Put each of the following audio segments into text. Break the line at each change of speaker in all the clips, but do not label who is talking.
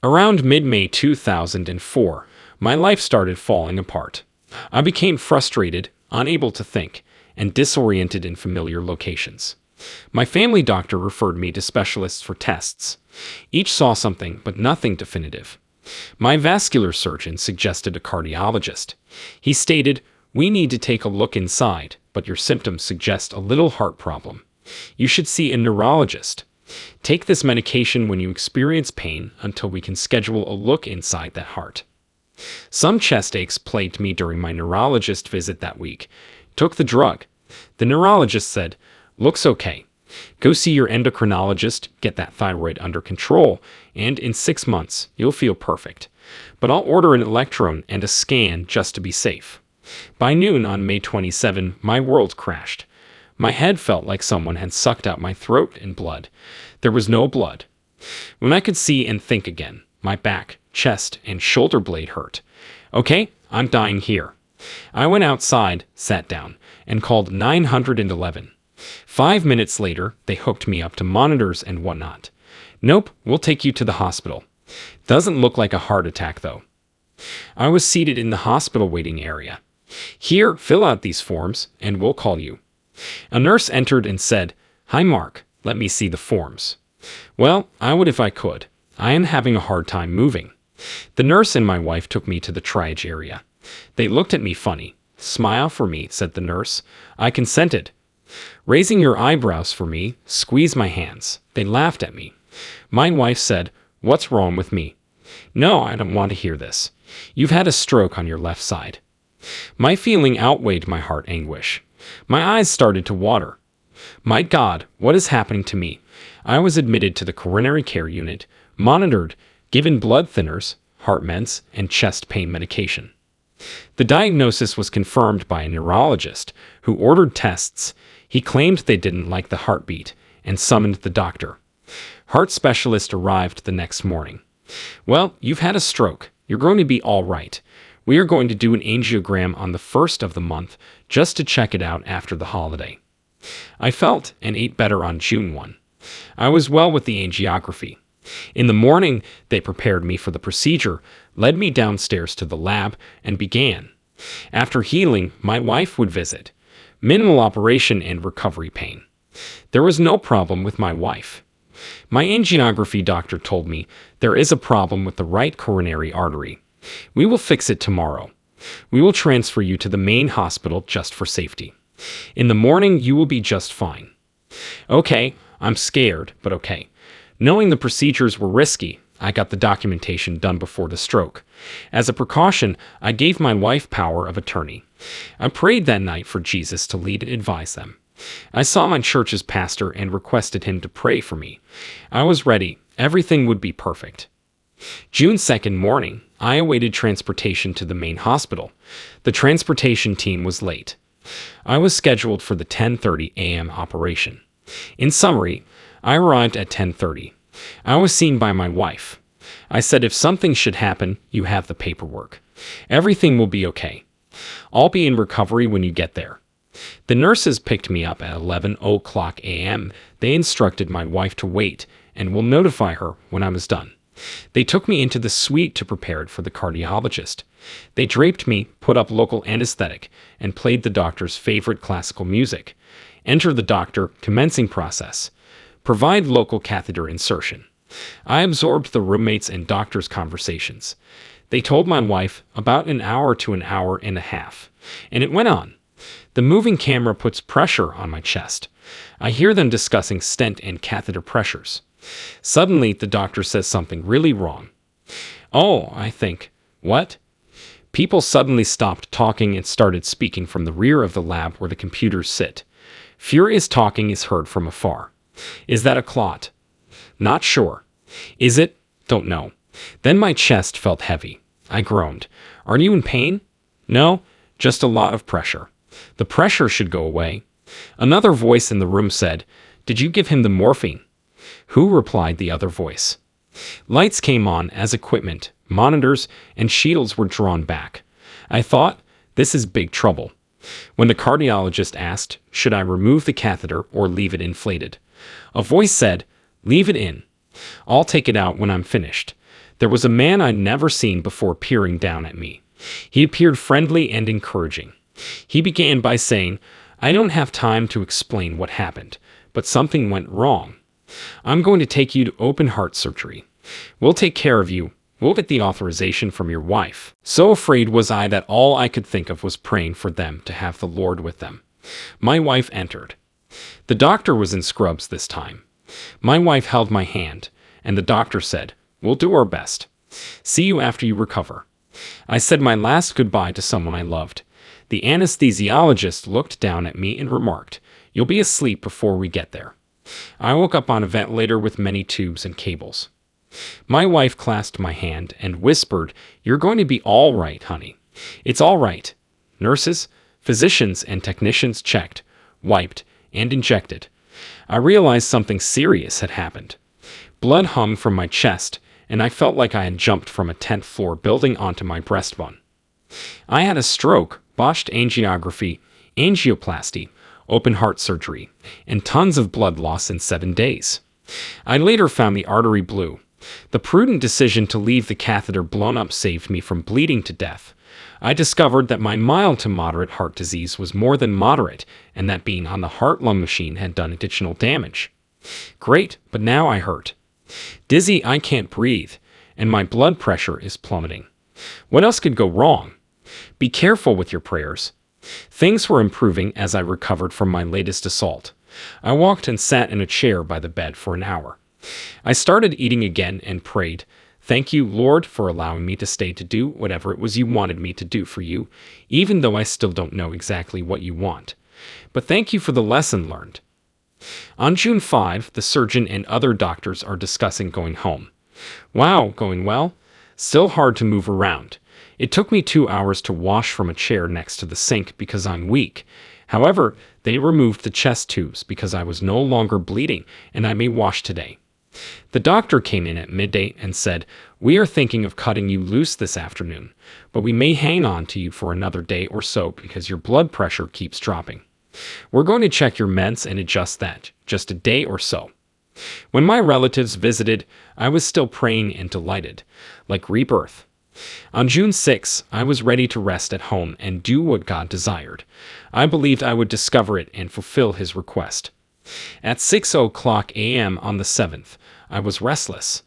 Around mid-May 2004, my life started falling apart. I became frustrated, unable to think, and disoriented in familiar locations. My family doctor referred me to specialists for tests. Each saw something, but nothing definitive. My vascular surgeon suggested a cardiologist. He stated, "We need to take a look inside, but your symptoms suggest a little heart problem. You should see a neurologist. Take this medication when you experience pain until we can schedule a look inside that heart." Some chest aches plagued me during my neurologist visit that week. Took the drug. The neurologist said, "Looks okay. Go see your endocrinologist, get that thyroid under control, and in 6 months, you'll feel perfect. But I'll order an electron and a scan just to be safe." By noon on May 27, my world crashed. My head felt like someone had sucked out my throat and blood. There was no blood. When I could see and think again, my back, chest, and shoulder blade hurt. "Okay, I'm dying here." I went outside, sat down, and called 911. 5 minutes later, they hooked me up to monitors and whatnot. "Nope, we'll take you to the hospital. Doesn't look like a heart attack, though." I was seated in the hospital waiting area. "Here, fill out these forms, and we'll call you." A nurse entered and said, "Hi, Mark, let me see the forms." Well, I would if I could. I am having a hard time moving. The nurse and my wife took me to the triage area. They looked at me funny. "Smile for me," said the nurse. I consented. "Raising your eyebrows for me, squeeze my hands." They laughed at me. My wife said, "What's wrong with me?" "No, I don't want to hear this. You've had a stroke on your left side." My feeling outweighed my heart anguish. My eyes started to water. My God, what is happening to me? I was admitted to the coronary care unit, monitored, given blood thinners, heart meds, and chest pain medication. The diagnosis was confirmed by a neurologist who ordered tests. He claimed they didn't like the heartbeat and summoned the doctor. Heart specialist arrived the next morning. "Well, you've had a stroke. You're going to be all right. We are going to do an angiogram on the 1st of the month just to check it out after the holiday." I felt and ate better on June 1. I was well with the angiography. In the morning, they prepared me for the procedure, led me downstairs to the lab, and began. After healing, my wife would visit. Minimal operation and recovery pain. There was no problem with my wife. My angiography doctor told me there is a problem with the right coronary artery. "We will fix it tomorrow. We will transfer you to the main hospital just for safety. In the morning, you will be just fine." Okay, I'm scared, but okay. Knowing the procedures were risky, I got the documentation done before the stroke. As a precaution, I gave my wife power of attorney. I prayed that night for Jesus to lead and advise them. I saw my church's pastor and requested him to pray for me. I was ready. Everything would be perfect. June 2nd morning, I awaited transportation to the main hospital. The transportation team was late. I was scheduled for the 10:30 a.m. operation. In summary, I arrived at 10:30. I was seen by my wife. I said, "If something should happen, you have the paperwork. Everything will be okay. I'll be in recovery when you get there." The nurses picked me up at 11:00 a.m. They instructed my wife to wait and will notify her when I was done. They took me into the suite to prepare it for the cardiologist. They draped me, put up local anesthetic, and played the doctor's favorite classical music. Enter the doctor, commencing process. Provide local catheter insertion. I absorbed the roommates' and doctor's conversations. They told my wife about an hour to an hour and a half, and it went on. The moving camera puts pressure on my chest. I hear them discussing stent and catheter pressures. Suddenly, the doctor says something really wrong. Oh, I think, what? People suddenly stopped talking and started speaking from the rear of the lab where the computers sit. Furious talking is heard from afar. Is that a clot? Not sure. Is it? Don't know. Then my chest felt heavy. I groaned. Are you in pain? No, just a lot of pressure. The pressure should go away. Another voice in the room said, "Did you give him the morphine?" "Who?" replied the other voice. Lights came on as equipment, monitors, and shields were drawn back. I thought, this is big trouble. When the cardiologist asked, should I remove the catheter or leave it inflated? A voice said, "Leave it in. I'll take it out when I'm finished." There was a man I'd never seen before peering down at me. He appeared friendly and encouraging. He began by saying, "I don't have time to explain what happened, but something went wrong. I'm going to take you to open heart surgery. We'll take care of you. We'll get the authorization from your wife." So afraid was I that all I could think of was praying for them to have the Lord with them. My wife entered. The doctor was in scrubs this time. My wife held my hand, and the doctor said, "We'll do our best. See you after you recover." I said my last goodbye to someone I loved. The anesthesiologist looked down at me and remarked, "You'll be asleep before we get there." I woke up on a ventilator with many tubes and cables. My wife clasped my hand and whispered, "You're going to be all right, honey. It's all right." Nurses, physicians, and technicians checked, wiped, and injected. I realized something serious had happened. Blood hung from my chest, and I felt like I had jumped from a 10th floor building onto my breastbone. I had a stroke, botched angiography, angioplasty, open heart surgery, and tons of blood loss in 7 days. I later found the artery blue. The prudent decision to leave the catheter blown up saved me from bleeding to death. I discovered that my mild to moderate heart disease was more than moderate, and that being on the heart-lung machine had done additional damage. Great, but now I hurt. Dizzy, I can't breathe, and my blood pressure is plummeting. What else could go wrong? Be careful with your prayers. Things were improving as I recovered from my latest assault. I walked and sat in a chair by the bed for an hour. I started eating again and prayed, "Thank you, Lord, for allowing me to stay to do whatever it was you wanted me to do for you, even though I still don't know exactly what you want. But thank you for the lesson learned." On June 5, the surgeon and other doctors are discussing going home. Wow, going well? Still hard to move around. It took me 2 hours to wash from a chair next to the sink because I'm weak. However, they removed the chest tubes because I was no longer bleeding and I may wash today. The doctor came in at midday and said, "We are thinking of cutting you loose this afternoon, but we may hang on to you for another day or so because your blood pressure keeps dropping. We're going to check your meds and adjust that, just a day or so." When my relatives visited, I was still praying and delighted, like rebirth. On June 6, I was ready to rest at home and do what God desired. I believed I would discover it and fulfill His request. At 6:00 a.m. on the 7th, I was restless.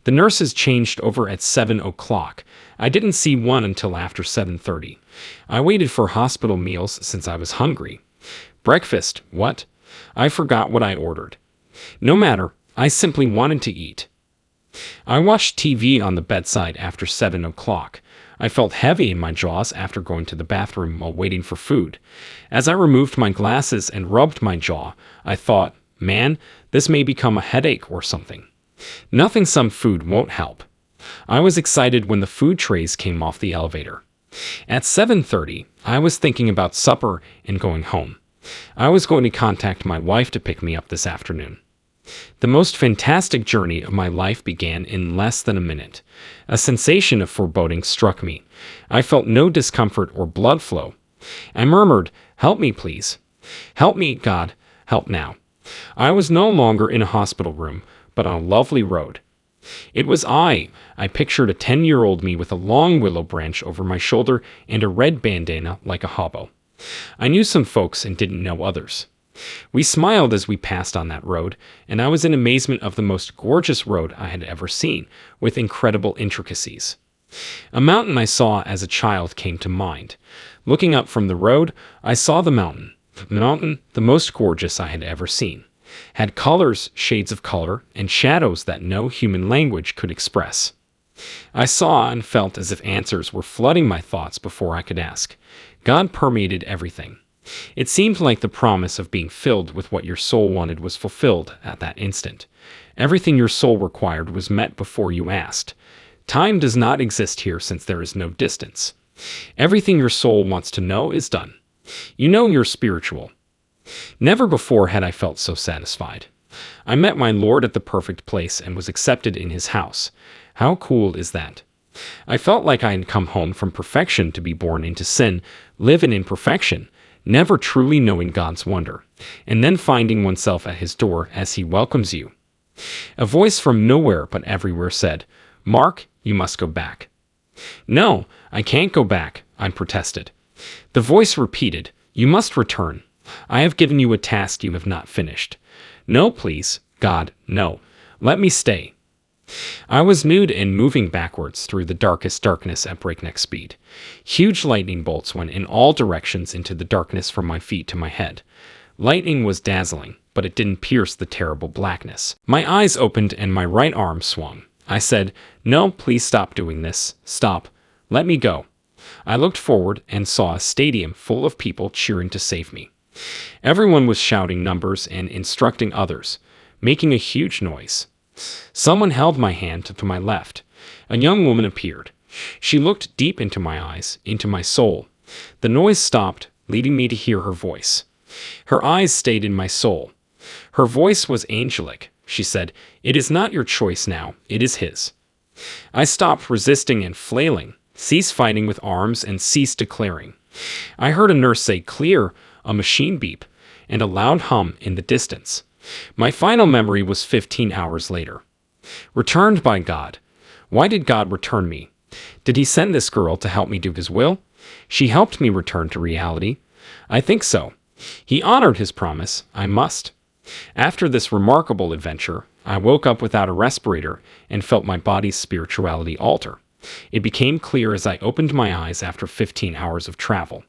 The nurses changed over at 7:00. I didn't see one until after 7:30. I waited for hospital meals since I was hungry. Breakfast, what? I forgot what I ordered. No matter, I simply wanted to eat. I watched TV on the bedside after 7:00. I felt heavy in my jaws after going to the bathroom while waiting for food. As I removed my glasses and rubbed my jaw, I thought, man, this may become a headache or something. Nothing some food won't help. I was excited when the food trays came off the elevator. At 7:30, I was thinking about supper and going home. I was going to contact my wife to pick me up this afternoon. The most fantastic journey of my life began in less than a minute. A sensation of foreboding struck me. I felt no discomfort or blood flow. I murmured, "Help me, please. Help me, God. Help now." I was no longer in a hospital room, but on a lovely road. It was I pictured a 10-year-old me with a long willow branch over my shoulder and a red bandana like a hobo. I knew some folks and didn't know others. We smiled as we passed on that road, and I was in amazement of the most gorgeous road I had ever seen, with incredible intricacies. A mountain I saw as a child came to mind. Looking up from the road, I saw the mountain. The mountain, the most gorgeous I had ever seen, had colors, shades of color, and shadows that no human language could express. I saw and felt as if answers were flooding my thoughts before I could ask. God permeated everything. It seemed like the promise of being filled with what your soul wanted was fulfilled at that instant. Everything your soul required was met before you asked. Time does not exist here since there is no distance. Everything your soul wants to know is done. You know you're spiritual. Never before had I felt so satisfied. I met my Lord at the perfect place and was accepted in His house. How cool is that? I felt like I had come home from perfection to be born into sin, live in imperfection, never truly knowing God's wonder, and then finding oneself at His door as He welcomes you. A voice from nowhere but everywhere said, "Mark, You must go back." "No, I can't go back," I protested. The voice repeated, "You must return. I have given you a task you have not finished." "No, please, God, no. Let me stay." I was nude and moving backwards through the darkest darkness at breakneck speed. Huge lightning bolts went in all directions into the darkness from my feet to my head. Lightning was dazzling, but it didn't pierce the terrible blackness. My eyes opened and my right arm swung. I said, "No, please stop doing this. Stop. Let me go." I looked forward and saw a stadium full of people cheering to save me. Everyone was shouting numbers and instructing others, making a huge noise. Someone held my hand to my left. A young woman appeared. She looked deep into my eyes, into my soul. The noise stopped, leading me to hear her voice. Her eyes stayed in my soul. Her voice was angelic. She said, "It is not your choice now, it is his." I stopped resisting and flailing, ceased fighting with arms, and ceased declaring. I heard a nurse say "clear," a machine beep, and a loud hum in the distance. My final memory was 15 hours later. Returned by God. Why did God return me? Did he send this girl to help me do his will? She helped me return to reality. I think so. He honored his promise. I must. After this remarkable adventure, I woke up without a respirator and felt my body's spirituality alter. It became clear as I opened my eyes after 15 hours of travel.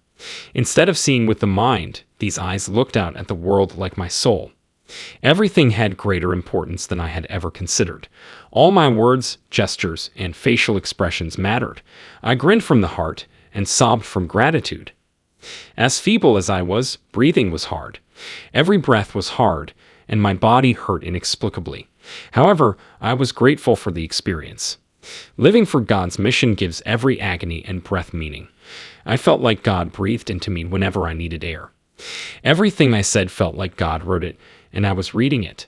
Instead of seeing with the mind, these eyes looked out at the world like my soul. Everything had greater importance than I had ever considered. All my words, gestures, and facial expressions mattered. I grinned from the heart and sobbed from gratitude. As feeble as I was, breathing was hard. Every breath was hard, and my body hurt inexplicably. However, I was grateful for the experience. Living for God's mission gives every agony and breath meaning. I felt like God breathed into me whenever I needed air. Everything I said felt like God wrote it, and I was reading it.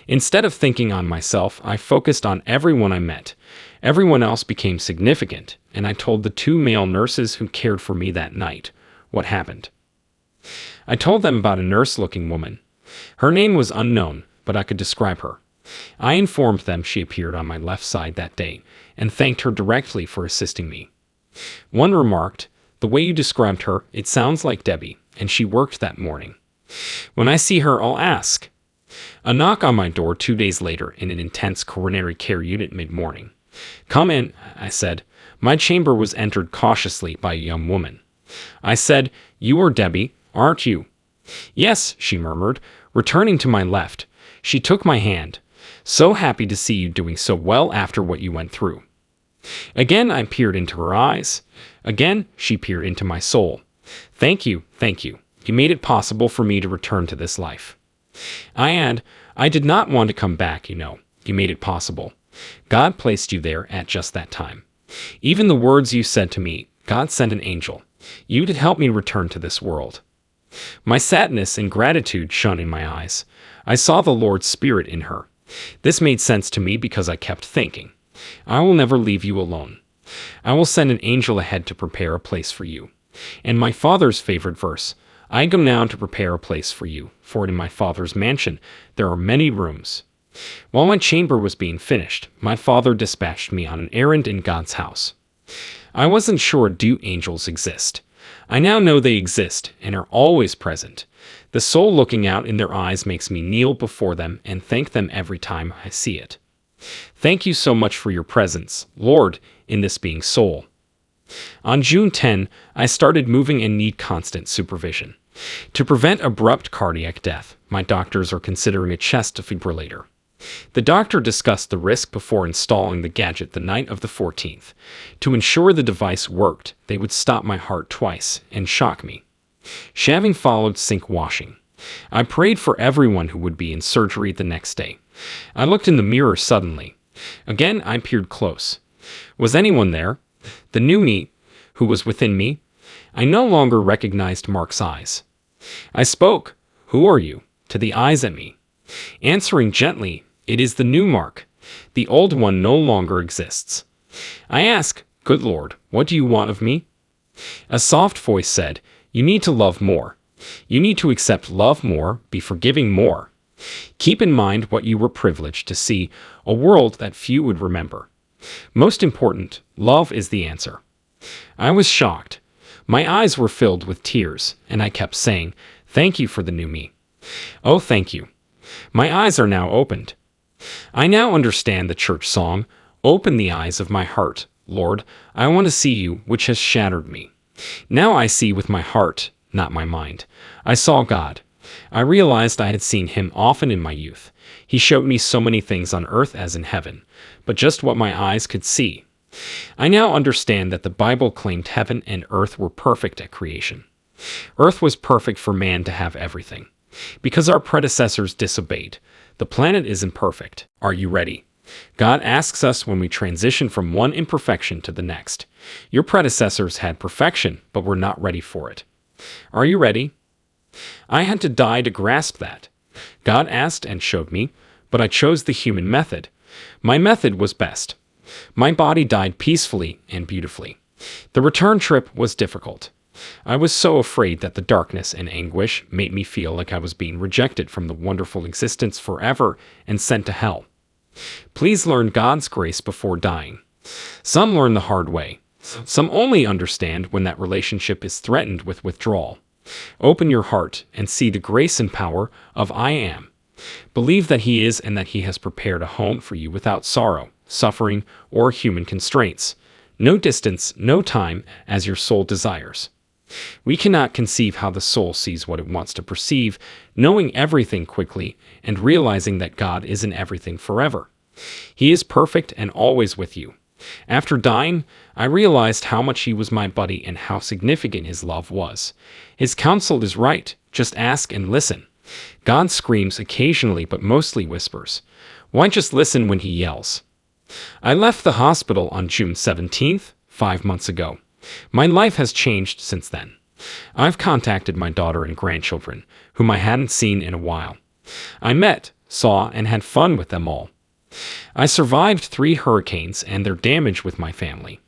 Instead of thinking on myself, I focused on everyone I met. Everyone else became significant, and I told the 2 male nurses who cared for me that night what happened. I told them about a nurse-looking woman. Her name was unknown, but I could describe her. I informed them she appeared on my left side that day, and thanked her directly for assisting me. One remarked, "The way you described her, it sounds like Debbie, and she worked that morning. When I see her, I'll ask." A knock on my door 2 days later in an intense coronary care unit mid-morning. "Come in," I said. My chamber was entered cautiously by a young woman. I said, "You are Debbie, aren't you?" "Yes," she murmured, returning to my left. She took my hand. "So happy to see you doing so well after what you went through." Again I peered into her eyes. Again she peered into my soul. Thank you. You made it possible for me to return to this life." I did not want to come back, you know. You made it possible. God placed you there at just that time. Even the words you said to me, God sent an angel. You did help me return to this world. My sadness and gratitude shone in my eyes. I saw the Lord's Spirit in her. This made sense to me because I kept thinking, I will never leave you alone. I will send an angel ahead to prepare a place for you. And my Father's favorite verse, I go now to prepare a place for you, for in my Father's mansion there are many rooms. While my chamber was being finished, my Father dispatched me on an errand in God's house. I wasn't sure, do angels exist? I now know they exist and are always present. The soul looking out in their eyes makes me kneel before them and thank them every time I see it. Thank you so much for your presence, Lord, in this being soul. On June 10, I started moving and need constant supervision. To prevent abrupt cardiac death, my doctors are considering a chest defibrillator. The doctor discussed the risk before installing the gadget the night of the 14th. To ensure the device worked, they would stop my heart twice and shock me. Shaving followed sink washing. I prayed for everyone who would be in surgery the next day. I looked in the mirror suddenly. Again, I peered close. Was anyone there? The new me, who was within me? I no longer recognized Mark's eyes. I spoke, "Who are you?" to the eyes at me. Answering gently, "It is the new Mark. The old one no longer exists." I asked, "Good Lord, what do you want of me?" A soft voice said, "You need to love more. You need to accept love more, be forgiving more. Keep in mind what you were privileged to see, a world that few would remember. Most important, love is the answer. I was shocked. My eyes were filled with tears, and I kept saying, "Thank you for the new me. Oh, thank you." My eyes are now opened. I now understand the church song, "Open the eyes of my heart, Lord, I want to see you," which has shattered me. Now I see with my heart, not my mind. I saw God. I realized I had seen him often in my youth. He showed me so many things on earth as in heaven, but just what my eyes could see. I now understand that the Bible claimed heaven and earth were perfect at creation. Earth was perfect for man to have everything. Because our predecessors disobeyed, the planet is imperfect. Are you ready? God asks us when we transition from one imperfection to the next. Your predecessors had perfection, but were not ready for it. Are you ready? I had to die to grasp that. God asked and showed me, but I chose the human method. My method was best. My body died peacefully and beautifully. The return trip was difficult. I was so afraid that the darkness and anguish made me feel like I was being rejected from the wonderful existence forever and sent to hell. Please learn God's grace before dying. Some learn the hard way. Some only understand when that relationship is threatened with withdrawal. Open your heart and see the grace and power of I Am. Believe that He is and that He has prepared a home for you without sorrow, suffering, or human constraints. No distance, no time, as your soul desires. We cannot conceive how the soul sees what it wants to perceive, knowing everything quickly and realizing that God is in everything forever. He is perfect and always with you. After dying, I realized how much He was my buddy and how significant His love was. His counsel is right. Just ask and listen. God screams occasionally but mostly whispers. Why just listen when He yells? I left the hospital on June 17th, 5 months ago. My life has changed since then. I've contacted my daughter and grandchildren, whom I hadn't seen in a while. I met, saw, and had fun with them all. I survived 3 hurricanes and their damage with my family.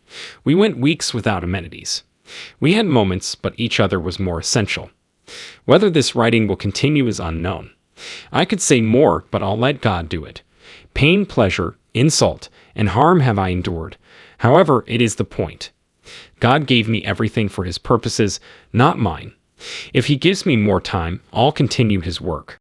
We went weeks without amenities. We had moments, but each other was more essential. Whether this writing will continue is unknown. I could say more, but I'll let God do it. Pain, pleasure, insult, and harm have I endured. However, it is the point. God gave me everything for His purposes, not mine. If He gives me more time, I'll continue His work.